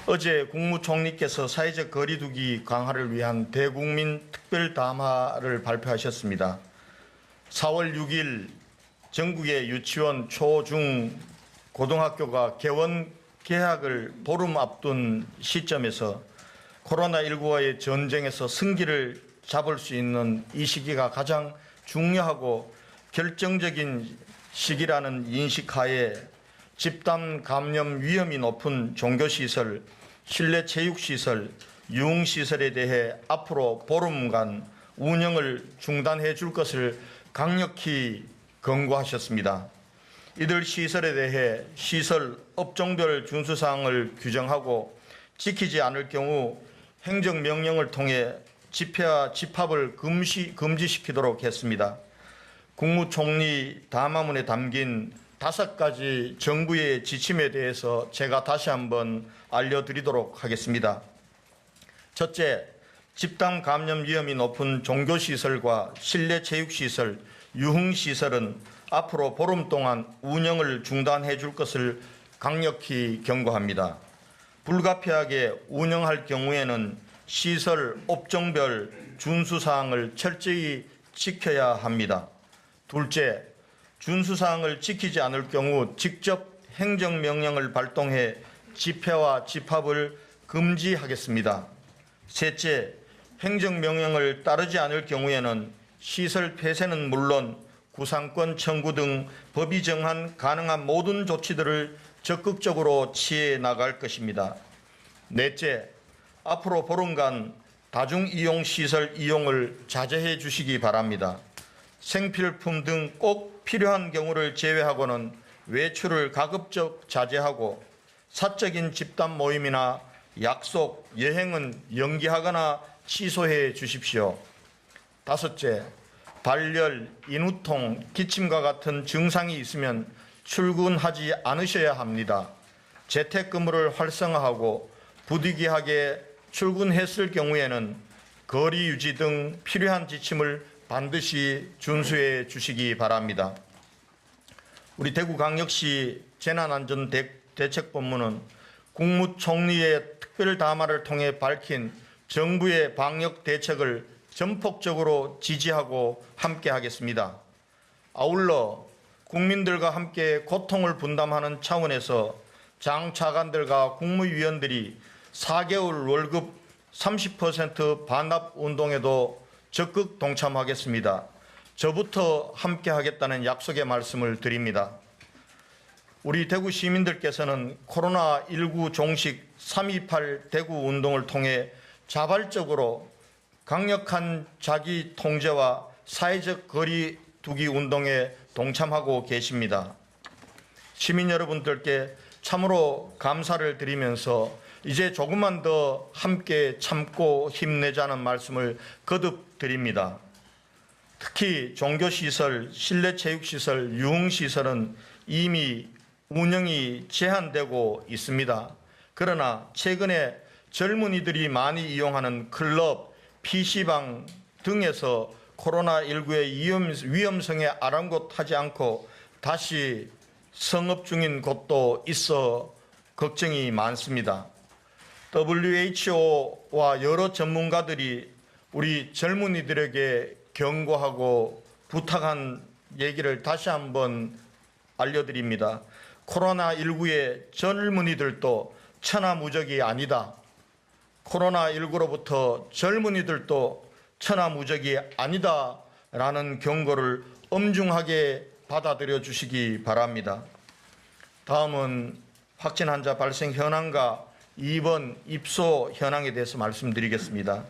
어제 국무총리께서 사회적 거리두기 강화를 위한 대국민 특별 담화를 발표하셨습니다. 4월 6일 전국의 유치원, 초, 중, 고등학교가 개원 개학을 보름 앞둔 시점에서 코로나19와의 전쟁에서 승기를 잡을 수 있는 이 시기가 가장 중요하고 결정적인 시기라는 인식하에 집단 감염 위험이 높은 종교시설, 실내 체육시설, 유흥시설에 대해 앞으로 보름간 운영을 중단해 줄 것을 강력히 권고하셨습니다. 이들 시설에 대해 시설 업종별 준수사항을 규정하고 지키지 않을 경우 행정명령을 통해 집회와 집합을 금지시키도록 했습니다. 국무총리 담화문에 담긴 5가지 정부의 지침에 대해서 제가 다시 한번 알려드리도록 하겠습니다. 첫째, 집단 감염 위험이 높은 종교시설과 실내 체육시설, 유흥시설은 앞으로 보름 동안 운영을 중단해 줄 것을 강력히 경고합니다. 불가피하게 운영할 경우에는 시설 업종별 준수사항을 철저히 지켜야 합니다. 둘째, 준수사항을 지키지 않을 경우 직접 행정명령을 발동해 집회와 집합을 금지하겠습니다. 셋째, 행정명령을 따르지 않을 경우에는 시설 폐쇄는 물론 구상권 청구 등 법이 정한 가능한 모든 조치들을 적극적으로 취해 나갈 것입니다. 넷째, 앞으로 보름간 다중이용시설 이용을 자제해 주시기 바랍니다. 생필품 등 꼭 필요한 경우를 제외하고는 외출을 가급적 자제하고 사적인 집단 모임이나 약속, 여행은 연기하거나 취소해 주십시오. 다섯째, 발열, 인후통, 기침과 같은 증상이 있으면 출근하지 않으셔야 합니다. 재택근무를 활성화하고 부득이하게 출근했을 경우에는 거리 유지 등 필요한 지침을 반드시 준수해 주시기 바랍니다. 우리 대구광역시 재난안전대책본부는 국무총리의 특별 담화를 통해 밝힌 정부의 방역 대책을 전폭적으로 지지하고 함께하겠습니다. 아울러 국민들과 함께 고통을 분담하는 차원에서 장 차관들과 국무위원들이 4개월 월급 30% 반납 운동에도 적극 동참하겠습니다. 저부터 함께하겠다는 약속의 말씀을 드립니다. 우리 대구 시민들께서는 코로나19 종식 3.28 대구 운동을 통해 자발적으로 강력한 자기 통제와 사회적 거리 두기 운동에 동참하고 계십니다. 시민 여러분들께 참으로 감사를 드리면서 이제 조금만 더 함께 참고 힘내자는 말씀을 거듭 드립니다. 특히 종교시설, 실내체육시설, 유흥시설은 이미 운영이 제한되고 있습니다. 그러나 최근에 젊은이들이 많이 이용하는 클럽, PC방 등에서 코로나19의 위험성에 아랑곳하지 않고 다시 성업 중인 곳도 있어 걱정이 많습니다. WHO와 여러 전문가들이 우리 젊은이들에게 경고하고 부탁한 얘기를 다시 한번 알려드립니다. 코로나19의 젊은이들도 천하무적이 아니다. 코로나19로부터 젊은이들도 천하무적이 아니다라는 경고를 엄중하게 받아들여 주시기 바랍니다. 다음은 확진 환자 발생 현황과 입원, 입소 현황에 대해서 말씀드리겠습니다.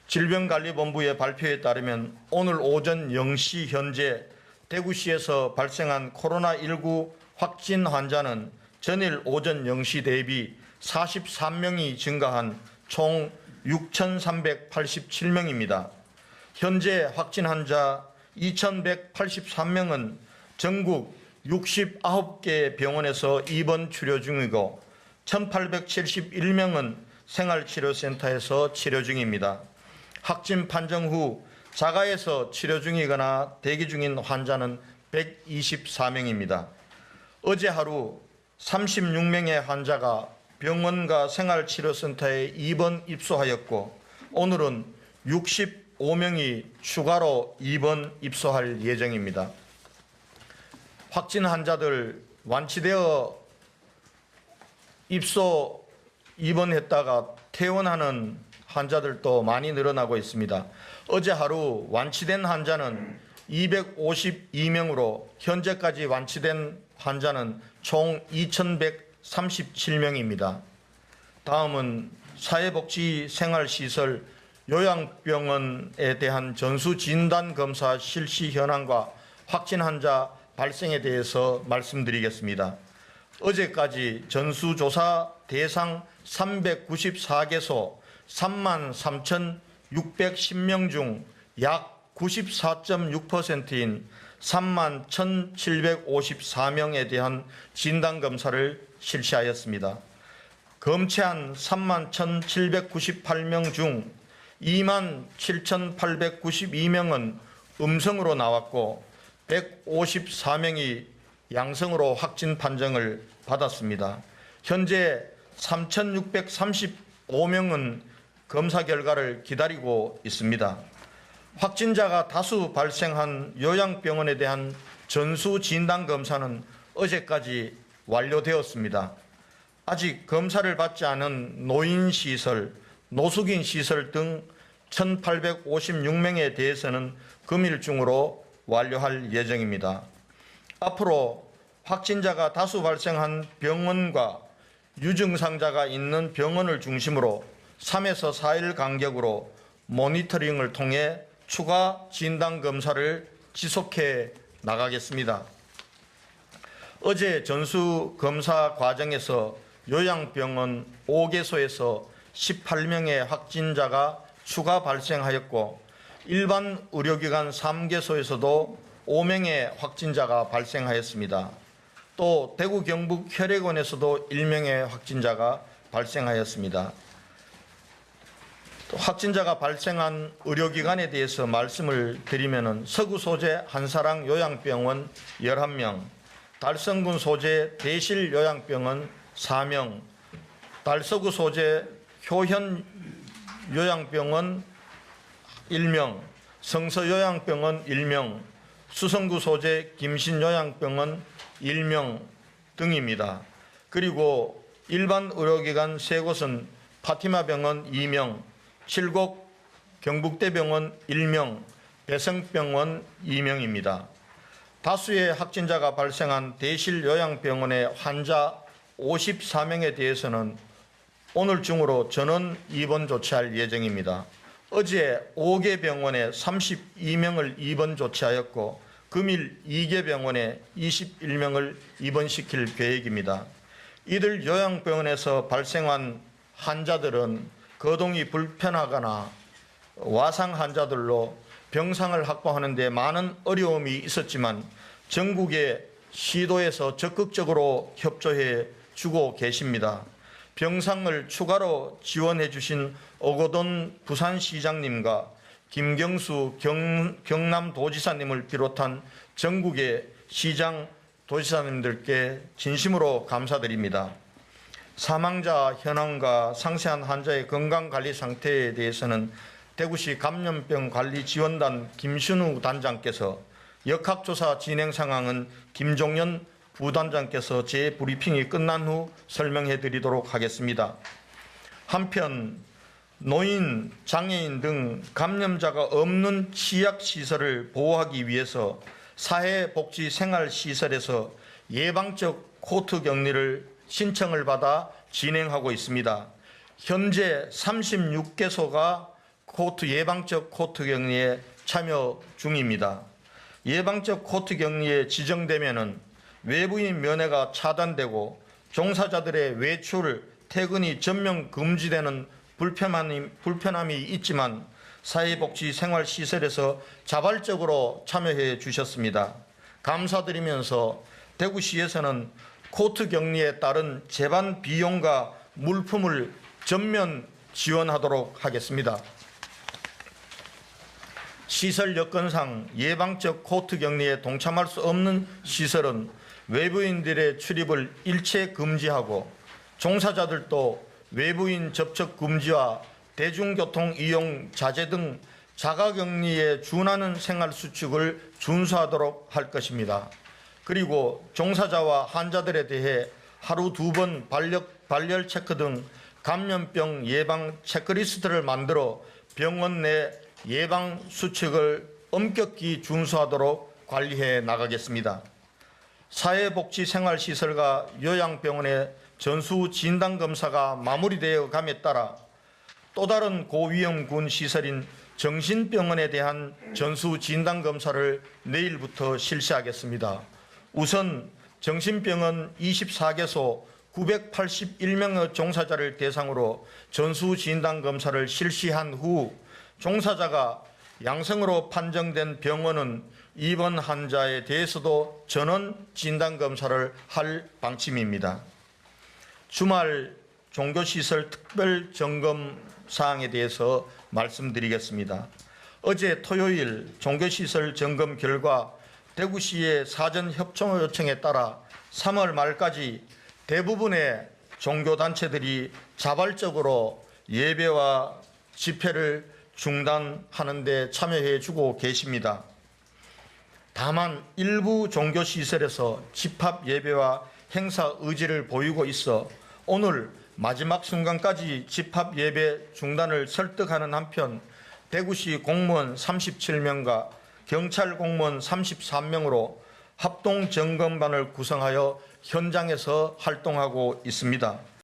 질병관리본부의 발표에 따르면 오늘 오전 0시 현재 대구시에서 발생한 코로나19 확진 환자는 전일 오전 0시 대비 43명이 증가한 총 6,387명입니다. 현재 확진 환자 2,183명은 전국 69개 병원에서 입원 치료 중이고 1,871명은 생활치료센터에서 치료 중입니다. 확진 판정 후 자가에서 치료 중이거나 대기 중인 환자는 124명입니다. 어제 하루 36명의 환자가 병원과 생활치료센터에 입원 입소하였고 오늘은 65명이 추가로 입원 입소할 예정입니다. 확진 환자들 완치되어 입원했다가 퇴원하는 환자들도 많이 늘어나고 있습니다. 어제 하루 완치된 환자는 252명으로 현재까지 완치된 환자는 총 2,137명입니다. 다음은 사회복지생활시설 요양병원에 대한 전수진단검사 실시 현황과 확진 환자 발생에 대해서 말씀드리겠습니다. 어제까지 전수조사 대상 394개소 33,610명 중 약 94.6%인 31,754명에 대한 진단검사를 실시하였습니다. 검체한 31,798명 중 27,892명은 음성으로 나왔고 154명이 양성으로 확진 판정을 받았습니다. 현재 3,635명은 검사 결과를 기다리고 있습니다. 확진자가 다수 발생한 요양병원에 대한 전수 진단 검사는 어제까지 완료되었습니다. 아직 검사를 받지 않은 노인시설, 노숙인시설 등 1,856명에 대해서는 금일 중으로 완료할 예정입니다. 앞으로 확진자가 다수 발생한 병원과 유증상자가 있는 병원을 중심으로 3에서 4일 간격으로 모니터링을 통해 추가 진단검사를 지속해 나가겠습니다. 어제 전수검사 과정에서 요양병원 5개소에서 18명의 확진자가 추가 발생하였고 일반 의료기관 3개소에서도 5명의 확진자가 발생하였습니다. 또 대구 경북 혈액원에서도 1명의 확진자가 발생하였습니다. 또 확진자가 발생한 의료기관에 대해서 말씀을 드리면 서구 소재 한사랑 요양병원 11명, 달성군 소재 대실 요양병원 4명, 달서구 소재 효현 요양병원 1명, 성서 요양병원 1명, 수성구 소재 김신 요양병원 1명 등입니다. 그리고 일반 의료기관 3곳은 파티마병원 2명, 칠곡 경북대병원 1명, 배성병원 2명입니다. 다수의 확진자가 발생한 대실 요양병원의 환자 54명에 대해서는 오늘 중으로 전원 입원 조치할 예정입니다. 어제 5개 병원에 32명을 입원 조치하였고 금일 2개 병원에 21명을 입원시킬 계획입니다. 이들 요양병원에서 발생한 환자들은 거동이 불편하거나 와상 환자들로 병상을 확보하는 데 많은 어려움이 있었지만 전국의 시도에서 적극적으로 협조해 주고 계십니다. 병상을 추가로 지원해 주신 오거돈 부산시장님과 김경수 경남도지사님을 비롯한 전국의 시장 도지사님들께 진심으로 감사드립니다. 사망자 현황과 상세한 환자의 건강관리 상태에 대해서는 대구시 감염병관리지원단 김신우 단장께서, 역학조사 진행 상황은 김종연 부단장께서 재브리핑이 끝난 후 설명해 드리도록 하겠습니다. 한편 노인, 장애인 등 감염자가 없는 취약시설을 보호하기 위해서 사회복지생활시설에서 예방적 코트 격리를 신청을 받아 진행하고 있습니다. 현재 36개소가 예방적 코트 격리에 참여 중입니다. 예방적 코트 격리에 지정되면은 외부인 면회가 차단되고 종사자들의 외출, 퇴근이 전면 금지되는 불편함이 있지만 사회복지생활시설에서 자발적으로 참여해 주셨습니다. 감사드리면서 대구시에서는 코트 격리에 따른 재반 비용과 물품을 전면 지원하도록 하겠습니다. 시설 여건상 예방적 코트 격리에 동참할 수 없는 시설은 외부인들의 출입을 일체 금지하고 종사자들도 외부인 접촉 금지와 대중교통 이용 자제 등 자가격리에 준하는 생활수칙을 준수하도록 할 것입니다. 그리고 종사자와 환자들에 대해 하루 2번 발열 체크 등 감염병 예방 체크리스트를 만들어 병원 내 예방 수칙을 엄격히 준수하도록 관리해 나가겠습니다. 사회복지생활시설과 요양병원의 전수 진단검사가 마무리되어 감에 따라 또 다른 고위험군 시설인 정신병원에 대한 전수 진단검사를 내일부터 실시하겠습니다. 우선 정신병원 24개소 981명의 종사자를 대상으로 전수 진단검사를 실시한 후 종사자가 양성으로 판정된 병원은 입원 환자에 대해서도 전원 진단검사를 할 방침입니다. 주말 종교시설 특별 점검 사항에 대해서 말씀드리겠습니다. 어제 토요일 종교시설 점검 결과 대구시의 사전 협조 요청에 따라 3월 말까지 대부분의 종교단체들이 자발적으로 예배와 집회를 중단하는 데 참여해 주고 계십니다. 다만 일부 종교시설에서 집합 예배와 행사 의지를 보이고 있어 오늘 마지막 순간까지 집합 예배 중단을 설득하는 한편 대구시 공무원 37명과 경찰 공무원 33명으로 합동 점검반을 구성하여 현장에서 활동하고 있습니다.